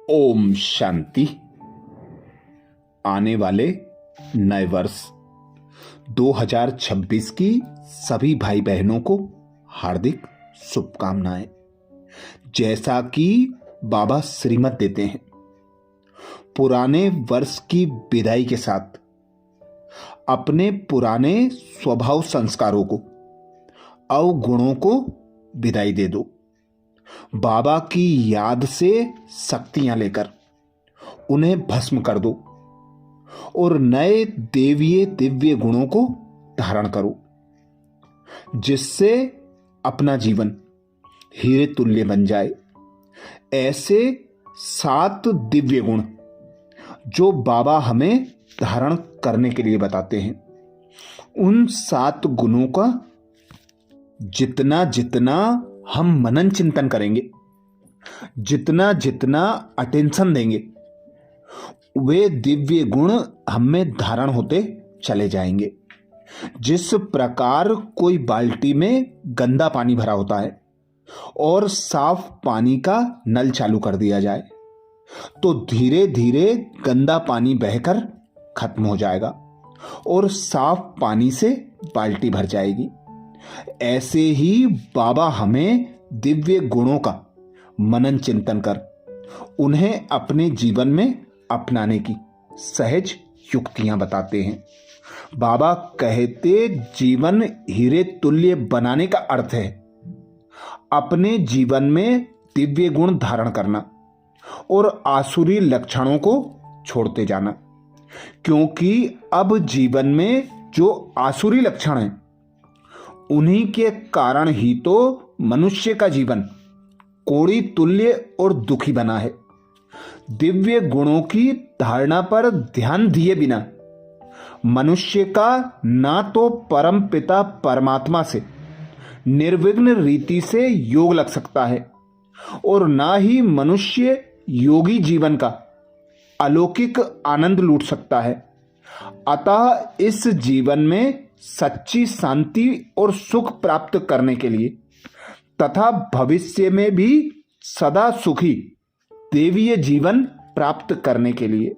ओम शांति। आने वाले नए वर्ष 2026 की सभी भाई बहनों को हार्दिक शुभकामनाएं। जैसा कि बाबा श्रीमत देते हैं, पुराने वर्ष की विदाई के साथ अपने पुराने स्वभाव संस्कारों को, अवगुणों को विदाई दे दो। बाबा की याद से शक्तियां लेकर उन्हें भस्म कर दो और नए देवीय दिव्य गुणों को धारण करो, जिससे अपना जीवन हीरे तुल्य बन जाए। ऐसे 7 दिव्य गुण जो बाबा हमें धारण करने के लिए बताते हैं, उन 7 गुणों का जितना जितना हम मनन चिंतन करेंगे, जितना जितना अटेंशन देंगे, वे दिव्य गुण हम में धारण होते चले जाएंगे। जिस प्रकार कोई बाल्टी में गंदा पानी भरा होता है और साफ पानी का नल चालू कर दिया जाए तो धीरे धीरे गंदा पानी बहकर खत्म हो जाएगा और साफ पानी से बाल्टी भर जाएगी। ऐसे ही बाबा हमें दिव्य गुणों का मनन चिंतन कर उन्हें अपने जीवन में अपनाने की सहज युक्तियां बताते हैं। बाबा कहते, जीवन हीरे तुल्य बनाने का अर्थ है अपने जीवन में दिव्य गुण धारण करना और आसुरी लक्षणों को छोड़ते जाना, क्योंकि अब जीवन में जो आसुरी लक्षण हैं उन्हीं के कारण ही तो मनुष्य का जीवन कोड़ी तुल्य और दुखी बना है। दिव्य गुणों की धारणा पर ध्यान दिए बिना मनुष्य का ना तो परम पिता परमात्मा से निर्विघ्न रीति से योग लग सकता है और ना ही मनुष्य योगी जीवन का अलौकिक आनंद लूट सकता है। अतः इस जीवन में सच्ची शांति और सुख प्राप्त करने के लिए तथा भविष्य में भी सदा सुखी देवीय जीवन प्राप्त करने के लिए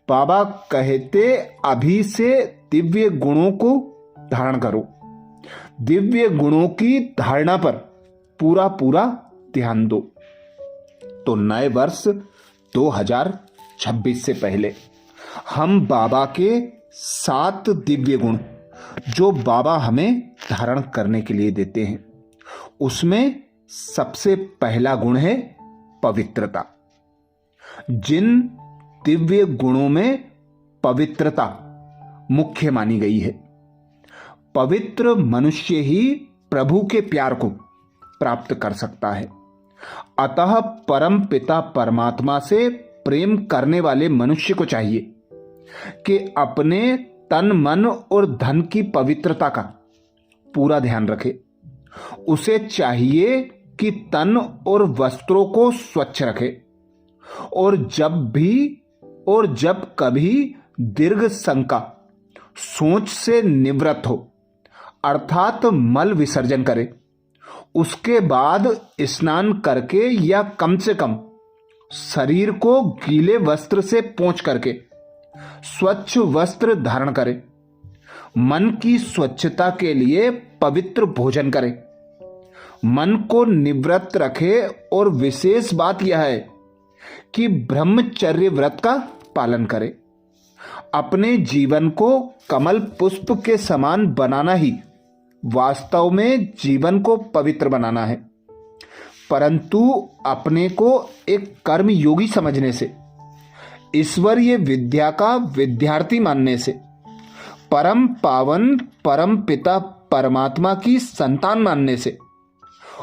बाबा कहते, अभी से दिव्य गुणों को धारण करो। दिव्य गुणों की धारणा पर पूरा पूरा ध्यान दो। तो नए वर्ष 2026 से पहले हम बाबा के 7 दिव्य गुण जो बाबा हमें धारण करने के लिए देते हैं, उसमें सबसे पहला गुण है पवित्रता। जिन दिव्य गुणों में पवित्रता मुख्य मानी गई है, पवित्र मनुष्य ही प्रभु के प्यार को प्राप्त कर सकता है। अतः परम पिता परमात्मा से प्रेम करने वाले मनुष्य को चाहिए कि अपने तन मन और धन की पवित्रता का पूरा ध्यान रखे। उसे चाहिए कि तन और वस्त्रों को स्वच्छ रखे और जब कभी दीर्घ शंका सोच से निवृत्त हो, अर्थात मल विसर्जन करे, उसके बाद स्नान करके या कम से कम शरीर को गीले वस्त्र से पोंछ करके स्वच्छ वस्त्र धारण करे। मन की स्वच्छता के लिए पवित्र भोजन करे, मन को निवृत्त रखे और विशेष बात यह है कि ब्रह्मचर्य व्रत का पालन करे। अपने जीवन को कमल पुष्प के समान बनाना ही वास्तव में जीवन को पवित्र बनाना है, परंतु अपने को एक कर्म योगी समझने से, ईश्वरीय विद्या का विद्यार्थी मानने से, परम पावन परम पिता परमात्मा की संतान मानने से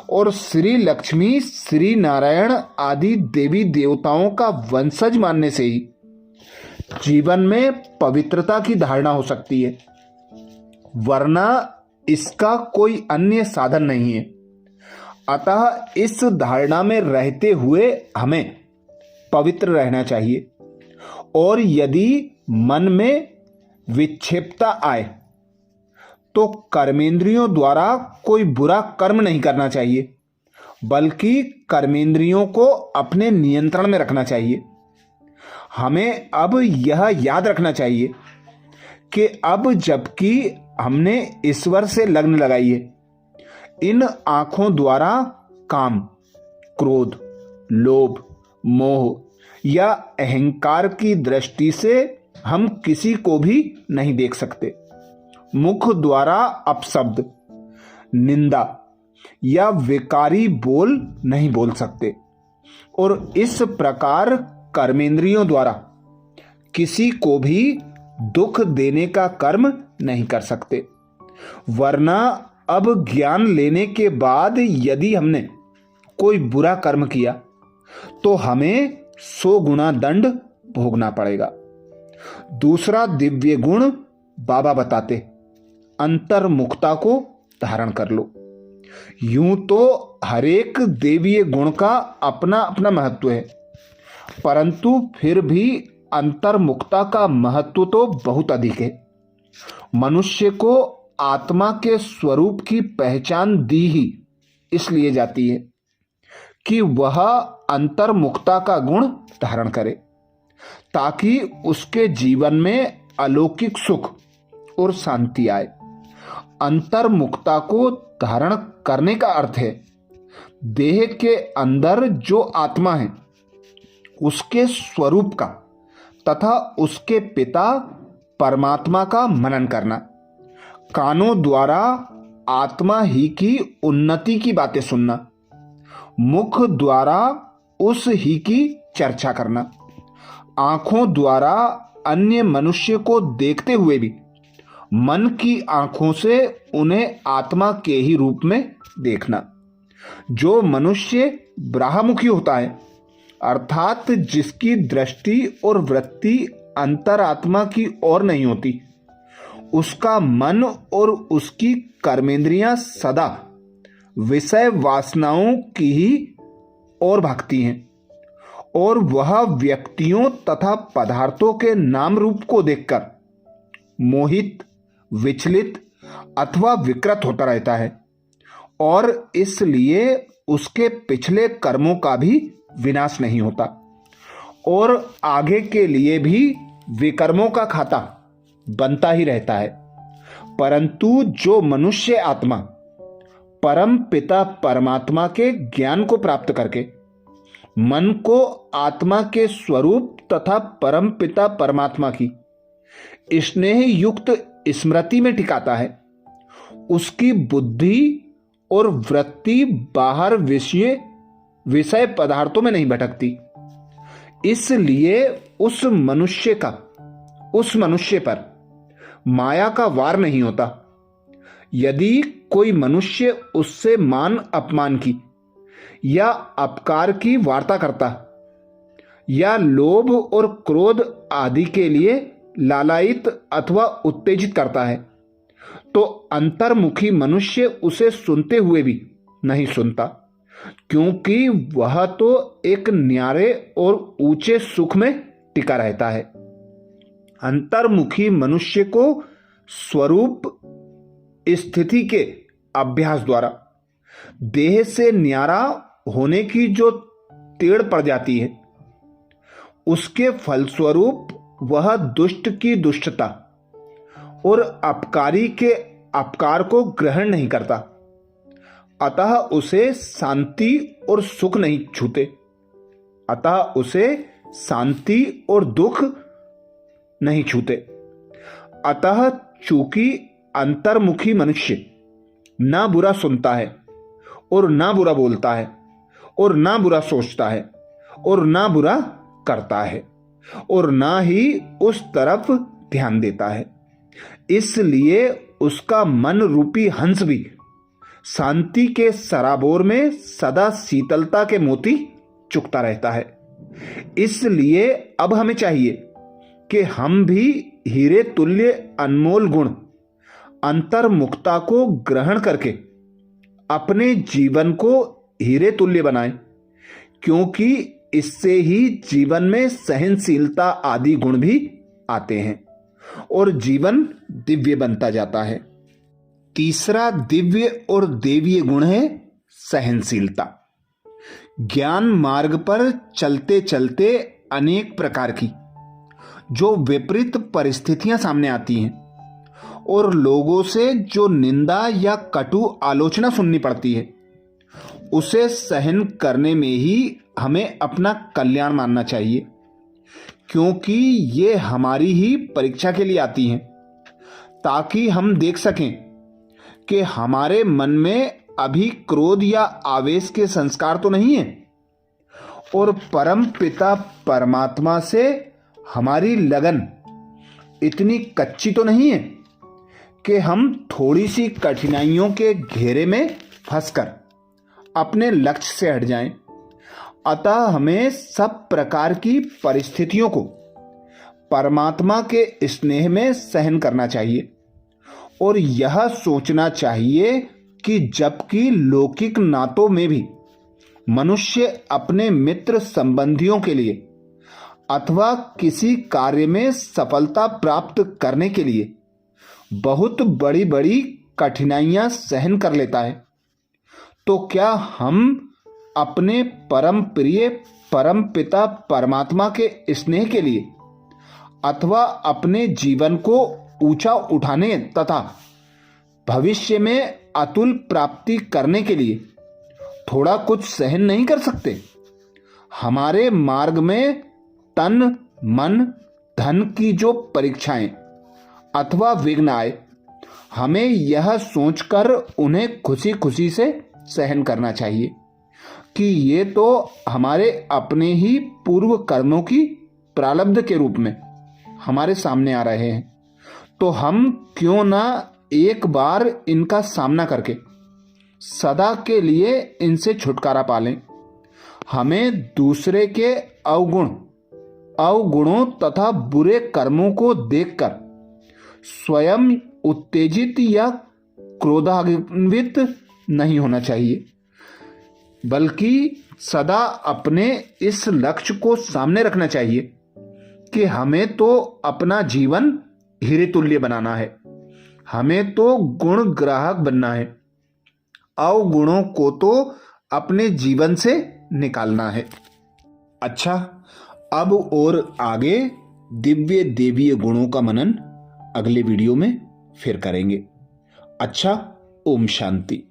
और श्री लक्ष्मी श्री नारायण आदि देवी देवताओं का वंशज मानने से ही जीवन में पवित्रता की धारणा हो सकती है, वरना इसका कोई अन्य साधन नहीं है। अतः इस धारणा में रहते हुए हमें पवित्र रहना चाहिए और यदि मन में विक्षेपता आए तो कर्मेंद्रियों द्वारा कोई बुरा कर्म नहीं करना चाहिए, बल्कि कर्मेंद्रियों को अपने नियंत्रण में रखना चाहिए। हमें अब यह याद रखना चाहिए कि अब जबकि हमने ईश्वर से लगन लगाई है, इन आंखों द्वारा काम, क्रोध, लोभ, मोह या अहंकार की दृष्टि से हम किसी को भी नहीं देख सकते। मुख द्वारा अपशब्द, निंदा या विकारी बोल नहीं बोल सकते और इस प्रकार कर्मेंद्रियों द्वारा किसी को भी दुख देने का कर्म नहीं कर सकते। वरना अब ज्ञान लेने के बाद यदि हमने कोई बुरा कर्म किया तो हमें 100 गुना दंड भोगना पड़ेगा। दूसरा दिव्य गुण बाबा बताते, अंतर्मुखता को धारण कर लो। यूं तो हरेक देवीय गुण का अपना अपना महत्व है, परंतु फिर भी अंतर्मुखता का महत्व तो बहुत अधिक है। मनुष्य को आत्मा के स्वरूप की पहचान दी ही इसलिए जाती है कि वह अंतर्मुखता का गुण धारण करे, ताकि उसके जीवन में अलौकिक सुख और शांति आए। अंतर्मुखता को धारण करने का अर्थ है देह के अंदर जो आत्मा है उसके स्वरूप का तथा उसके पिता परमात्मा का मनन करना। कानों द्वारा आत्मा ही की उन्नति की बातें सुनना, मुख द्वारा उस ही की चर्चा करना, आंखों द्वारा अन्य मनुष्य को देखते हुए भी मन की आंखों से उन्हें आत्मा के ही रूप में देखना। जो मनुष्य ब्रह्ममुखी होता है, अर्थात जिसकी दृष्टि और वृत्ति अंतरात्मा की ओर नहीं होती, उसका मन और उसकी कर्मेंद्रियां सदा विषय वासनाओं की ही ओर भागती हैं और वह व्यक्तियों तथा पदार्थों के नाम रूप को देखकर मोहित, विचलित अथवा विकृत होता रहता है और इसलिए उसके पिछले कर्मों का भी विनाश नहीं होता और आगे के लिए भी विकर्मों का खाता बनता ही रहता है। परंतु जो मनुष्य आत्मा परम पिता परमात्मा के ज्ञान को प्राप्त करके मन को आत्मा के स्वरूप तथा परम पिता परमात्मा की स्नेह युक्त स्मृति में टिकाता है, उसकी बुद्धि और वृत्ति बाहर विषय पदार्थों में नहीं भटकती। इसलिए उस मनुष्य पर माया का वार नहीं होता। यदि कोई मनुष्य उससे मान अपमान की या अपकार की वार्ता करता या लोभ और क्रोध आदि के लिए लालायित अथवा उत्तेजित करता है, तो अंतर्मुखी मनुष्य उसे सुनते हुए भी नहीं सुनता, क्योंकि वह तो एक न्यारे और ऊंचे सुख में टिका रहता है। अंतर्मुखी मनुष्य को स्वरूप स्थिति के अभ्यास द्वारा देह से न्यारा होने की जो टेढ़ पड़ जाती है, उसके फलस्वरूप वह दुष्ट की दुष्टता और अपकारी के अपकार को ग्रहण नहीं करता, अतः उसे शांति और सुख नहीं छूते, अतः उसे शांति और दुख नहीं छूते। अतः चूंकि अंतर्मुखी मनुष्य ना बुरा सुनता है और ना बुरा बोलता है और ना बुरा सोचता है और ना बुरा करता है और ना ही उस तरफ ध्यान देता है, इसलिए उसका मन रूपी हंस भी शांति के सराबोर में सदा शीतलता के मोती चुगता रहता है। इसलिए अब हमें चाहिए कि हम भी हीरे तुल्य अनमोल गुण अंतर्मुखता को ग्रहण करके अपने जीवन को हीरे तुल्य बनाएं, क्योंकि इससे ही जीवन में सहनशीलता आदि गुण भी आते हैं और जीवन दिव्य बनता जाता है। तीसरा दिव्य और देवीय गुण है सहनशीलता। ज्ञान मार्ग पर चलते चलते अनेक प्रकार की जो विपरीत परिस्थितियां सामने आती हैं और लोगों से जो निंदा या कटु आलोचना सुननी पड़ती है, उसे सहन करने में ही हमें अपना कल्याण मानना चाहिए, क्योंकि ये हमारी ही परीक्षा के लिए आती हैं, ताकि हम देख सकें कि हमारे मन में अभी क्रोध या आवेश के संस्कार तो नहीं है और परम पिता परमात्मा से हमारी लगन इतनी कच्ची तो नहीं है कि हम थोड़ी सी कठिनाइयों के घेरे में फंसकर अपने लक्ष्य से हट जाएं। अतः हमें सब प्रकार की परिस्थितियों को परमात्मा के स्नेह में सहन करना चाहिए और यह सोचना चाहिए कि जबकि लौकिक नातों में भी मनुष्य अपने मित्र संबंधियों के लिए अथवा किसी कार्य में सफलता प्राप्त करने के लिए बहुत बड़ी बड़ी कठिनाइयां सहन कर लेता है, तो क्या हम अपने परम प्रिय परम पिता परमात्मा के स्नेह के लिए अथवा अपने जीवन को ऊंचा उठाने तथा भविष्य में अतुल प्राप्ति करने के लिए थोड़ा कुछ सहन नहीं कर सकते? हमारे मार्ग में तन मन धन की जो परीक्षाएं अथवा विघ्न आए, हमें यह सोचकर उन्हें खुशी खुशी से सहन करना चाहिए कि ये तो हमारे अपने ही पूर्व कर्मों की प्रारब्ध के रूप में हमारे सामने आ रहे हैं, तो हम क्यों ना एक बार इनका सामना करके सदा के लिए इनसे छुटकारा पा लें। हमें दूसरे के अवगुणों तथा बुरे कर्मों को देखकर स्वयं उत्तेजित या क्रोधान्वित नहीं होना चाहिए, बल्कि सदा अपने इस लक्ष्य को सामने रखना चाहिए कि हमें तो अपना जीवन हीरे तुल्य बनाना है, हमें तो गुण ग्राहक बनना है, अवगुणों को तो अपने जीवन से निकालना है। अच्छा, अब और आगे दिव्य देवीय गुणों का मनन अगले वीडियो में फिर करेंगे। अच्छा, ओम शांति।